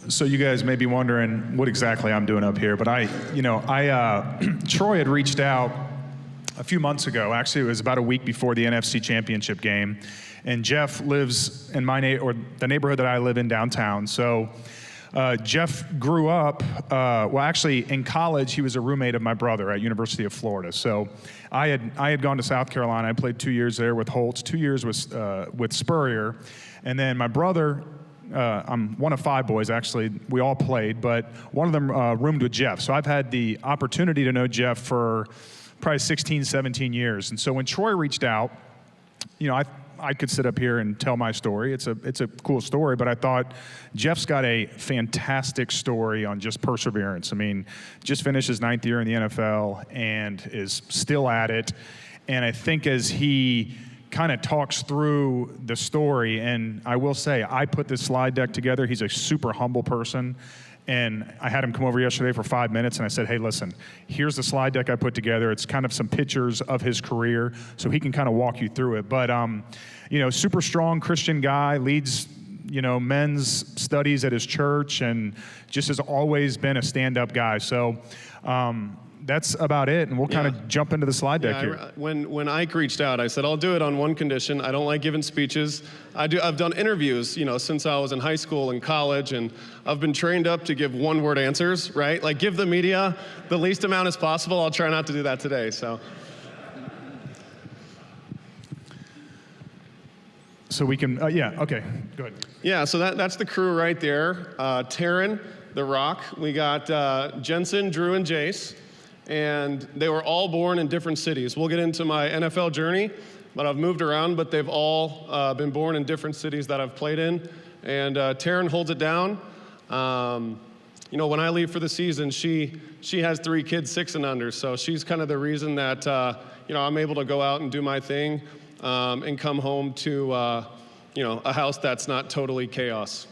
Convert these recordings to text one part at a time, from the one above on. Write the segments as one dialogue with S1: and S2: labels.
S1: So you guys may be wondering what exactly I'm doing up here, but Troy had reached out a few months ago. Actually, it was about a week before the NFC Championship game, and Jeff lives in the neighborhood that I live in downtown. So Jeff grew up, actually in college, he was a roommate of my brother at University of Florida. So I had gone to South Carolina. I played 2 years there with Holtz, 2 years with Spurrier, and then my brother. I'm one of 5 boys, actually. We all played, but one of them roomed with Jeff. So I've had the opportunity to know Jeff for probably 16, 17 years. And so when Troy reached out, I could sit up here and tell my story. It's a cool story, but I thought Jeff's got a fantastic story on just perseverance. I mean, just finished his 9th year in the NFL and is still at it. And I think as he kind of talks through the story, and I will say, I put this slide deck together. He's a super humble person, and I had him come over yesterday for 5 minutes, and I said, hey, listen, here's the slide deck I put together. It's kind of some pictures of his career, so he can kind of walk you through it. But, super strong Christian guy, leads, men's studies at his church, and just has always been a stand-up guy. So, that's about it, and we'll kind of jump into the slide deck here.
S2: When Ike reached out, I said, I'll do it on one condition. I don't like giving speeches. I've done interviews, since I was in high school and college, and I've been trained up to give one-word answers, right? Like, give the media the least amount as possible. I'll try not to do that today, so.
S1: So we can, okay, go ahead.
S2: Yeah, so that's the crew right there. Taryn, The Rock. We got Jensen, Drew, and Jace. And they were all born in different cities. We'll get into my NFL journey, but I've moved around, but they've all been born in different cities that I've played in. And Taryn holds it down. When I leave for the season, she has 3 kids, 6 and under, so she's kind of the reason that I'm able to go out and do my thing and come home to a house that's not totally chaos.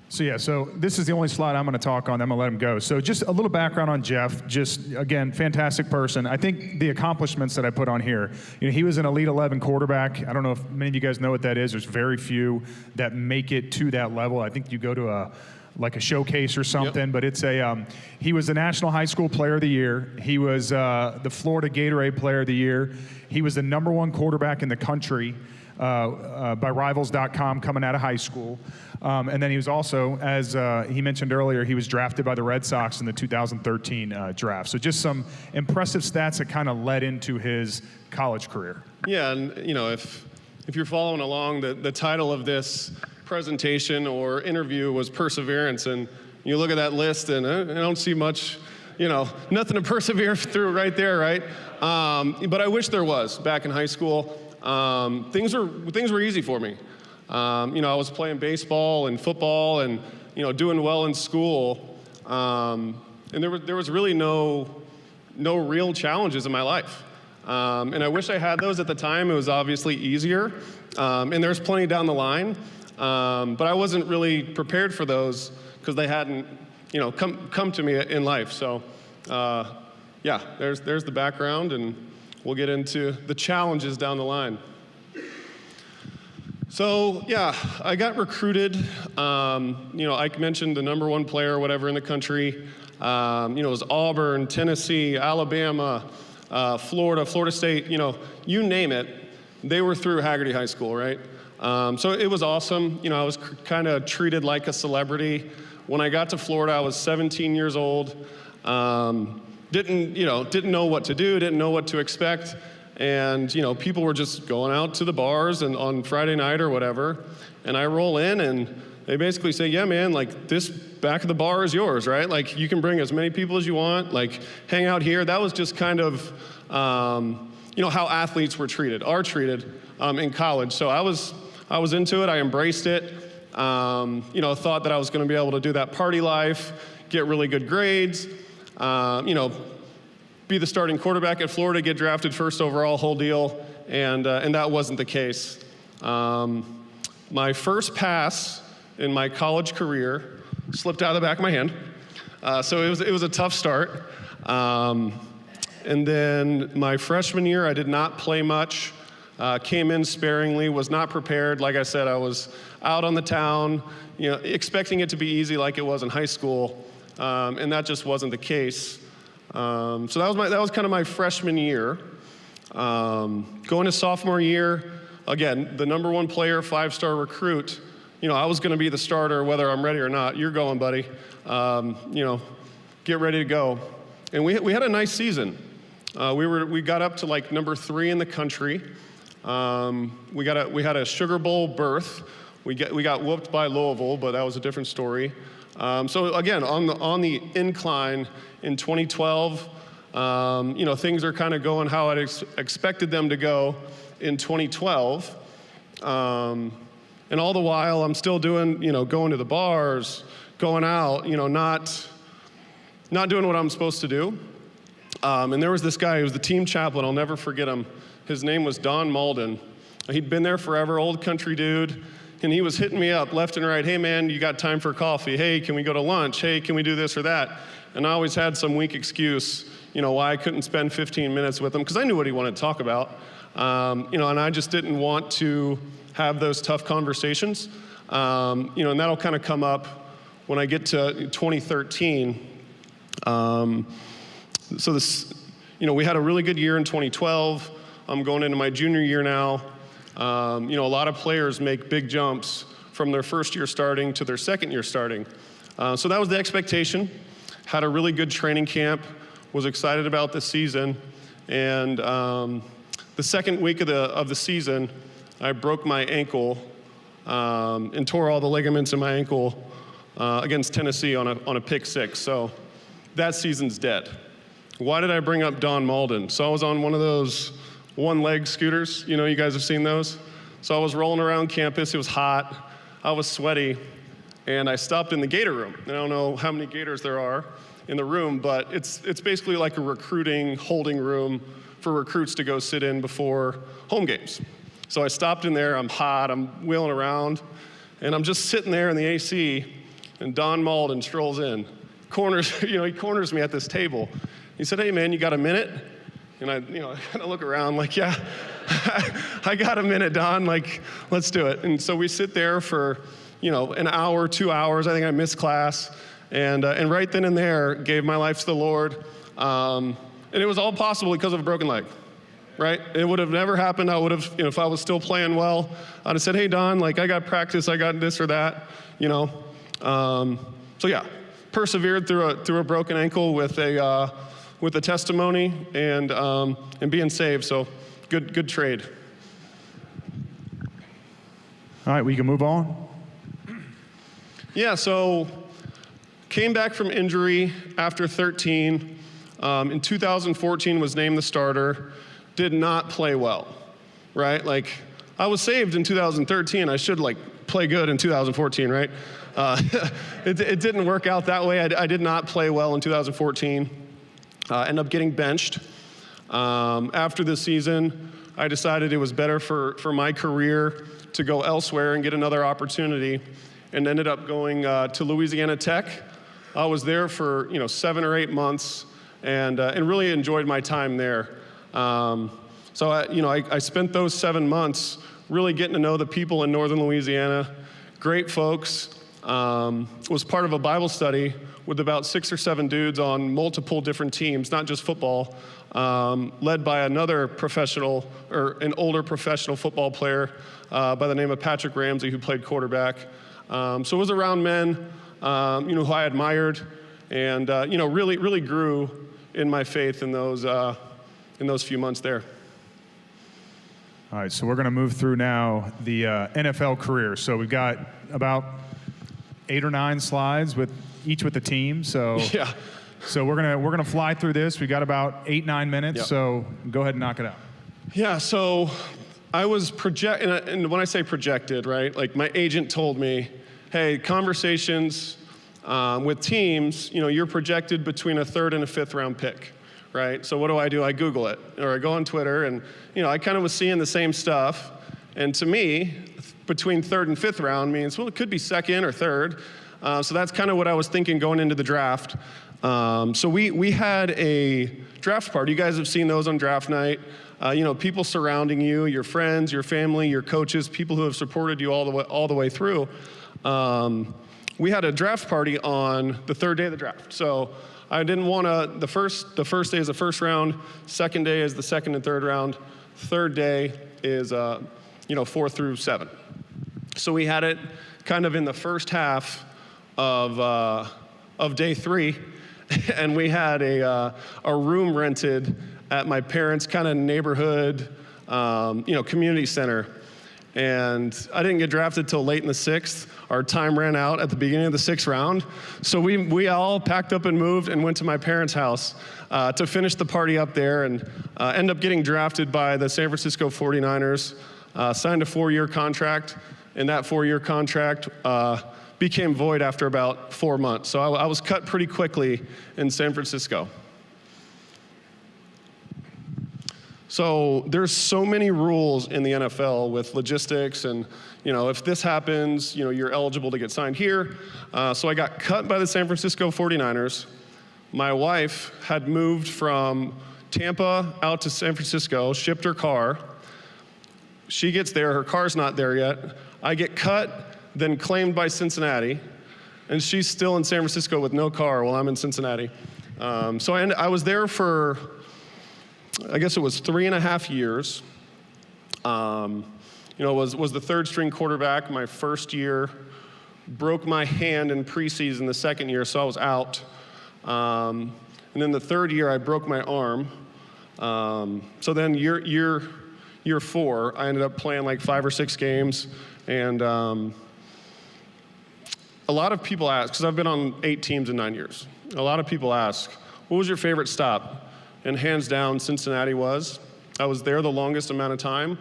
S1: So this is the only slide I'm going to talk on. I'm going to let him go. So just a little background on Jeff. Just, again, fantastic person. I think the accomplishments that I put on here, he was an Elite 11 quarterback. I don't know if many of you guys know what that is. There's very few that make it to that level. I think you go to a showcase or something, but it's he was the National High School Player of the Year. He was the Florida Gatorade Player of the Year. He was the #1 quarterback in the country by Rivals.com coming out of high school. And then he was also, as he mentioned earlier, he was drafted by the Red Sox in the 2013 draft. So just some impressive stats that kind of led into his college career.
S2: Yeah, and if you're following along, the title of this presentation or interview was Perseverance, and you look at that list, and I don't see much, nothing to persevere through right there, right? But I wish there was back in high school. Things were easy for me. I was playing baseball and football and, doing well in school. And there was really no real challenges in my life. And I wish I had those at the time. It was obviously easier. And there's plenty down the line. But I wasn't really prepared for those because they hadn't, come to me in life. So, there's the background, and we'll get into the challenges down the line. So, I got recruited. Ike mentioned the #1 player or whatever in the country. It was Auburn, Tennessee, Alabama, Florida State, you name it. They were through Hagerty High School, right? So it was awesome. I was kind of treated like a celebrity. When I got to Florida, I was 17 years old. Didn't know what to do, didn't know what to expect. And, people were just going out to the bars and on Friday night or whatever. And I roll in and they basically say, yeah, man, this back of the bar is yours, right? You can bring as many people as you want, hang out here. That was just kind of, how athletes are treated in college. So I was into it. I embraced it. Thought that I was going to be able to do that party life, get really good grades, be the starting quarterback at Florida, get drafted first overall, whole deal, and that wasn't the case. My first pass in my college career slipped out of the back of my hand, so it was a tough start. And then my freshman year, I did not play much. Came in sparingly, was not prepared. Like I said, I was out on the town, expecting it to be easy like it was in high school, and that just wasn't the case. So that was kind of my freshman year. Going to sophomore year, again, the #1 player, 5-star recruit. I was going to be the starter whether I'm ready or not. You're going, buddy. Get ready to go. And we had a nice season. We got up to like #3 in the country. We had a Sugar Bowl berth. We got whooped by Louisville, but that was a different story. So again, on the incline in 2012, things are kind of going how I'd expected them to go in 2012. And all the while, I'm still doing, going to the bars, going out, not doing what I'm supposed to do. And there was this guy who was the team chaplain. I'll never forget him. His name was Don Malden. He'd been there forever, old country dude. And he was hitting me up left and right. Hey, man, you got time for coffee? Hey, can we go to lunch? Hey, can we do this or that? And I always had some weak excuse, why I couldn't spend 15 minutes with him, because I knew what he wanted to talk about. And I just didn't want to have those tough conversations. And that'll kind of come up when I get to 2013. So this, we had a really good year in 2012. I'm going into my junior year now. A lot of players make big jumps from their first year starting to their second year starting. So that was the expectation. Had a really good training camp. Was excited about the season. And the second week of the season, I broke my ankle and tore all the ligaments in my ankle against Tennessee on a pick 6. So that season's dead. Why did I bring up Don Malden? So I was on one of those one-leg scooters. You guys have seen those. So I was rolling around campus. It was hot. I was sweaty. And I stopped in the Gator room. I don't know how many Gators there are in the room, but it's basically like a recruiting holding room for recruits to go sit in before home games. So I stopped in there. I'm hot. I'm wheeling around. And I'm just sitting there in the AC, and Don Malden strolls in. He corners me at this table. He said, "Hey, man, you got a minute?" And I kind of look around like, yeah, I got a minute, Don. Like, let's do it. And so we sit there for, an hour, 2 hours. I think I missed class. And right then and there, gave my life to the Lord. And it was all possible because of a broken leg, right? It would have never happened. I would have, if I was still playing well, I'd have said, "Hey, Don, like, I got practice. I got this or that," So yeah, persevered through a broken ankle with a testimony and being saved. So good trade.
S1: All right, we can move on.
S2: Yeah, so came back from injury after 13. In 2014 was named the starter. Did not play well, right? Like, I was saved in 2013. I should play good in 2014, right? It didn't work out that way. I did not play well in 2014. Ended up getting benched. After the season, I decided it was better for my career to go elsewhere and get another opportunity, and ended up going to Louisiana Tech. I was there for 7 or 8 months, and really enjoyed my time there. So I spent those 7 months really getting to know the people in northern Louisiana. Great folks. Was part of a Bible study with about 6 or 7 dudes on multiple different teams, not just football, led by another professional, or an older professional football player by the name of Patrick Ramsey, who played quarterback. So it was around men, who I admired, and really grew in my faith in those few months there.
S1: All right, so we're going to move through now the NFL career. So we've got about 8 or 9 slides with the team. So
S2: yeah.
S1: So we're gonna fly through this. We got about 8-9 minutes.
S2: Yep.
S1: So go ahead and knock it out.
S2: Yeah. So I was and when I say projected, right? Like, my agent told me, "Hey, conversations with teams, you're projected between a 3rd and a 5th round pick." Right? So what do? I Google it, or I go on Twitter, and I kind of was seeing the same stuff. And to me, between 3rd and 5th round means, well, it could be 2nd or 3rd. So that's kind of what I was thinking going into the draft. So we had a draft party. You guys have seen those on draft night. people surrounding you, your friends, your family, your coaches, people who have supported you all the way through. We had a draft party on the third day of the draft. So I didn't want to, the first day is the first round, second day is the second and third round, third day is 4 through 7. So we had it kind of in the first half of day 3, and we had a room rented at my parents' kind of neighborhood, community center. And I didn't get drafted till late in the 6th. Our time ran out at the beginning of the 6th round. So we all packed up and moved and went to my parents' house to finish the party up there, and end up getting drafted by the San Francisco 49ers, signed a 4-year contract, and that 4-year contract became void after about 4 months. So I was cut pretty quickly in San Francisco. So there's so many rules in the NFL with logistics, and if this happens, you're eligible to get signed here. So I got cut by the San Francisco 49ers. My wife had moved from Tampa out to San Francisco, shipped her car. She gets there, her car's not there yet. I get cut, then claimed by Cincinnati, and she's still in San Francisco with no car while I'm in Cincinnati. So I was there for, I guess it was 3.5 years. Was the third string quarterback my first year. Broke my hand in preseason the second year, so I was out. And then the third year, I broke my arm. So then year 4, I ended up playing like 5 or 6 games. And a lot of people ask, because I've been on 8 teams in 9 years. A lot of people ask, what was your favorite stop? And hands down, Cincinnati was. I was there the longest amount of time,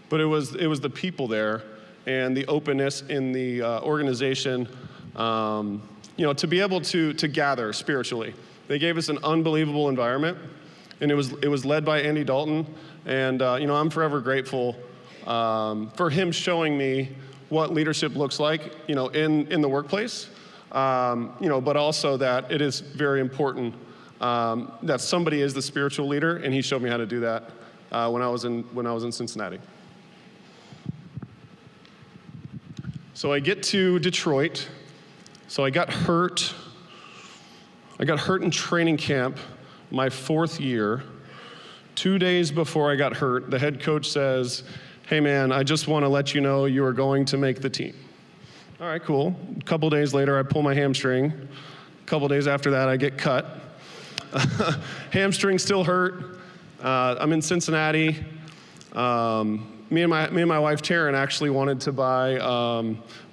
S2: but it was the people there and the openness in the organization, to be able to gather spiritually. They gave us an unbelievable environment, and it was led by Andy Dalton, and I'm forever grateful for him showing me what leadership looks like, in the workplace, but also that it is very important that somebody is the spiritual leader, and he showed me how to do that when I was in Cincinnati. So I get to Detroit. So I got hurt. I got hurt in training camp my 4th year. 2 days before I got hurt, the head coach says, "Hey man, I just want to let you know you are going to make the team." All right, cool. A couple days later, I pull my hamstring. A couple days after that, I get cut. Hamstring still hurt. I'm in Cincinnati. Me and my wife Taryn actually wanted to buy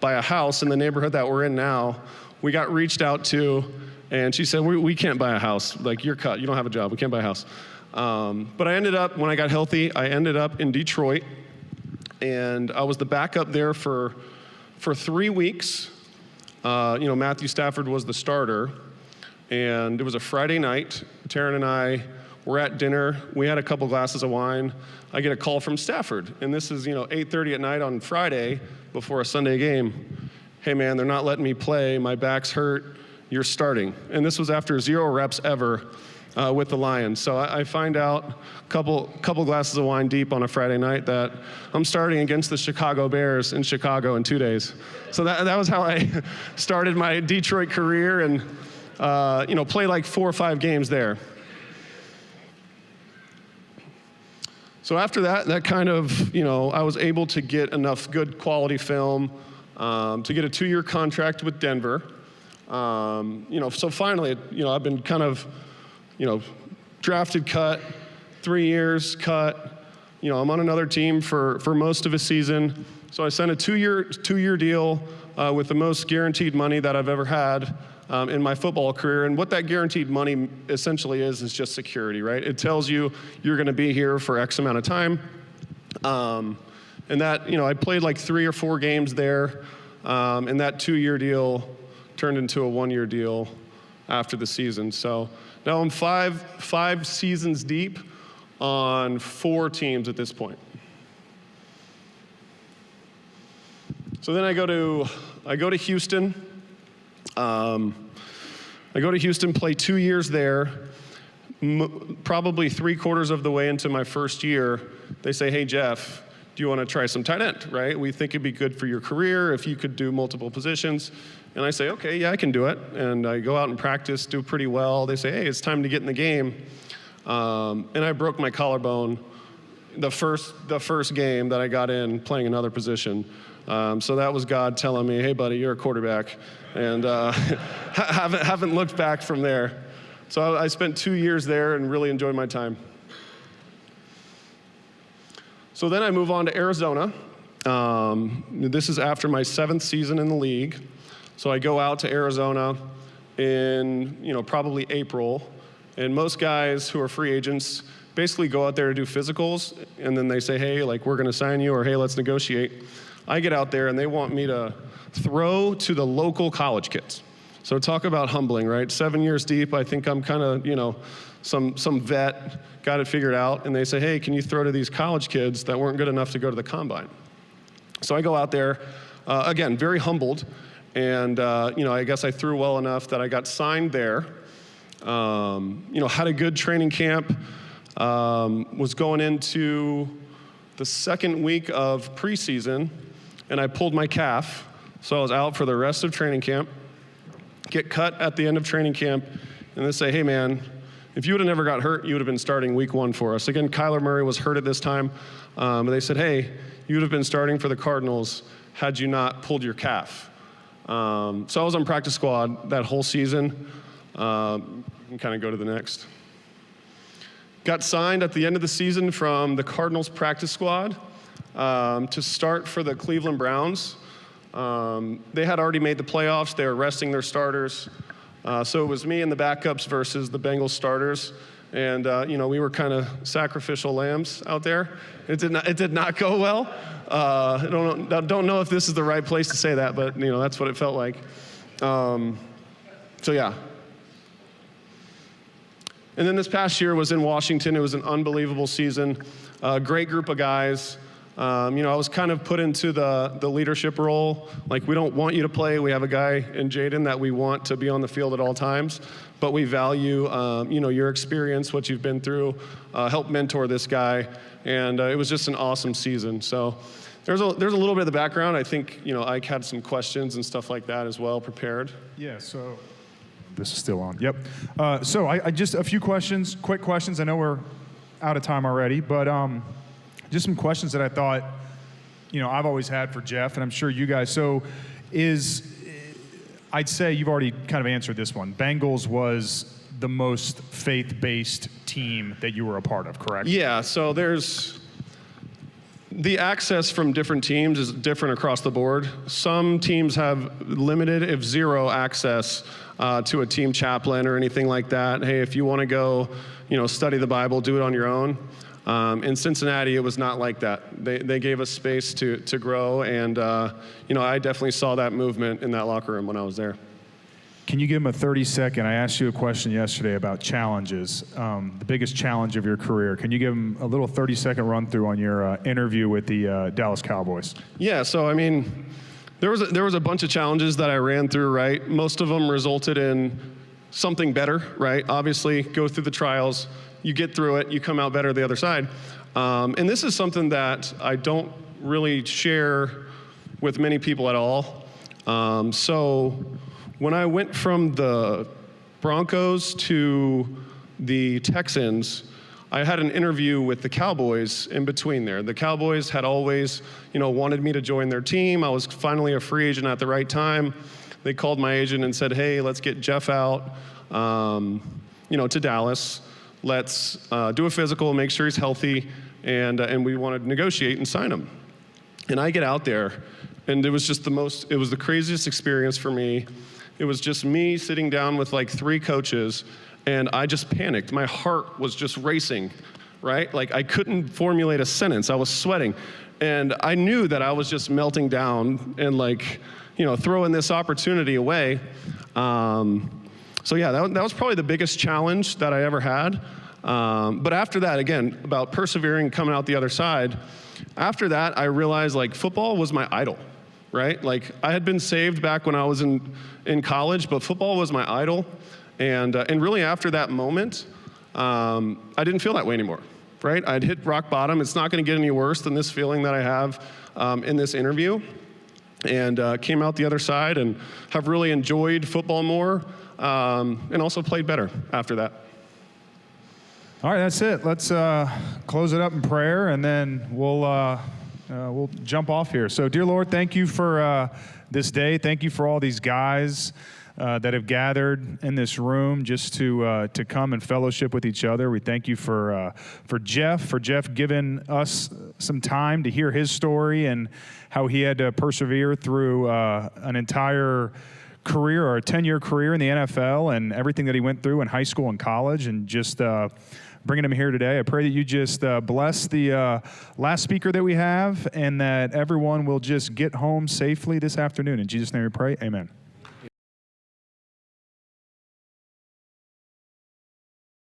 S2: a house in the neighborhood that we're in now. We got reached out to, and she said, "We can't buy a house. Like, you're cut. You don't have a job. We can't buy a house." But I ended up, when I got healthy, I ended up in Detroit, and I was the backup there for 3 weeks. Matthew Stafford was the starter. And it was a Friday night. Taryn and I were at dinner. We had a couple glasses of wine. I get a call from Stafford. And this is, 8:30 at night on Friday before a Sunday game. "Hey man, they're not letting me play. My back's hurt. You're starting." And this was after 0 reps ever with the Lions. So I find out couple glasses of wine deep on a Friday night that I'm starting against the Chicago Bears in Chicago in 2 days. So that was how I started my Detroit career, and play like 4 or 5 games there. So after that kind of, I was able to get enough good quality film to get a 2-year contract with Denver. So finally, I've been kind of, drafted, cut, 3 years, cut. I'm on another team for most of a season. So I signed a 2-year deal with the most guaranteed money that I've ever had in my football career. And what that guaranteed money essentially is just security, right? It tells you you're going to be here for X amount of time. And that, I played like 3 or 4 games there. And that 2-year deal turned into a 1-year deal after the season. So now I'm five seasons deep on 4 teams at this point. So then I go to Houston. I go to Houston, play 2 years there. probably 3/4 of the way into my first year, they say, hey, Jeff, do you want to try some tight end, right? We think it'd be good for your career if you could do multiple positions. And I say, okay, yeah, I can do it. And I go out and practice, do pretty well. They say, hey, it's time to get in the game. And I broke my collarbone the first game that I got in playing another position. So that was God telling me, hey, buddy, you're a quarterback. And haven't looked back from there. So I spent 2 years there and really enjoyed my time. So then I move on to Arizona. This is after my 7th season in the league. So I go out to Arizona in, probably April. And most guys who are free agents basically go out there to do physicals, and then they say, hey, like, we're going to sign you, or hey, let's negotiate. I get out there, and they want me to throw to the local college kids. So talk about humbling, right? 7 years deep, I think I'm kind of, some vet, got it figured out, and they say, hey, can you throw to these college kids that weren't good enough to go to the combine? So I go out there, again, very humbled, and, I guess I threw well enough that I got signed there. Had a good training camp, was going into the second week of preseason, and I pulled my calf, so I was out for the rest of training camp, get cut at the end of training camp, and they say, hey, man, if you would have never got hurt, you would have been starting week 1 for us. Again, Kyler Murray was hurt at this time, and they said, hey, you would have been starting for the Cardinals had you not pulled your calf. So I was on practice squad that whole season. You can kind of go to the next. Got signed at the end of the season from the Cardinals practice squad to start for the Cleveland Browns. They had already made the playoffs. They were resting their starters. So it was me and the backups versus the Bengals starters. And, we were kind of sacrificial lambs out there. It did not go well. I don't know if this is the right place to say that, but, that's what it felt like. So, yeah. And then this past year was in Washington. It was an unbelievable season. Great group of guys. I was kind of put into the leadership role. Like, we don't want you to play. We have a guy in Jaden that we want to be on the field at all times. But we value, your experience, what you've been through, help mentor this guy. And it was just an awesome season. So there's a little bit of the background. I think, Ike had some questions and stuff like that as well prepared.
S1: Yeah, so this is still on. Yep. So I just a few questions, quick questions. I know we're out of time already, but just some questions that I thought, I've always had for Jeff, and I'm sure you guys. So I'd say you've already kind of answered this one. Bengals was the most faith-based team that you were a part of, correct? Yeah, so the access from different teams is different across the board. Some teams have limited, if zero, access to a team chaplain or anything like that. Hey, if you want to go, study the Bible, do it on your own. In Cincinnati, it was not like that. They gave us space to grow, and I definitely saw that movement in that locker room when I was there. Can you give him a 30-second? I asked you a question yesterday about challenges, the biggest challenge of your career. Can you give him a little 30-second run-through on your interview with the Dallas Cowboys?
S2: Yeah, so there was a bunch of challenges that I ran through, right? Most of them resulted in something better, right? Obviously, go through the trials, you get through it, you come out better the other side. And this is something that I don't really share with many people at all. So when I went from the Broncos to the Texans, I had an interview with the Cowboys in between there. The Cowboys had always, wanted me to join their team. I was finally a free agent at the right time. They called my agent and said, hey, let's get Jeff out, to Dallas. Let's do a physical, make sure he's healthy, and we want to negotiate and sign him. And I get out there, and it was just it was the craziest experience for me. It was just me sitting down with like 3 coaches, and I just panicked. My heart was just racing, right? Like, I couldn't formulate a sentence. I was sweating. And I knew that I was just melting down and throwing this opportunity away. So yeah, that was probably the biggest challenge that I ever had. But after that, again, about persevering, coming out the other side, after that, I realized football was my idol, right? I had been saved back when I was in college, but football was my idol. And really after that moment, I didn't feel that way anymore, right? I'd hit rock bottom. It's not going to get any worse than this feeling that I have in this interview. And came out the other side and have really enjoyed football more and also played better after that.
S1: All right, that's it. Let's close it up in prayer, and then we'll jump off here. So, dear Lord, thank you for this day. Thank you for all these guys that have gathered in this room just to come and fellowship with each other. We thank you for Jeff giving us some time to hear his story and how he had to persevere through an entire career or a 10-year career in the NFL and everything that he went through in high school and college, and just bringing him here today. I pray that you just bless the last speaker that we have, and that everyone will just get home safely this afternoon. In Jesus' name we pray, amen.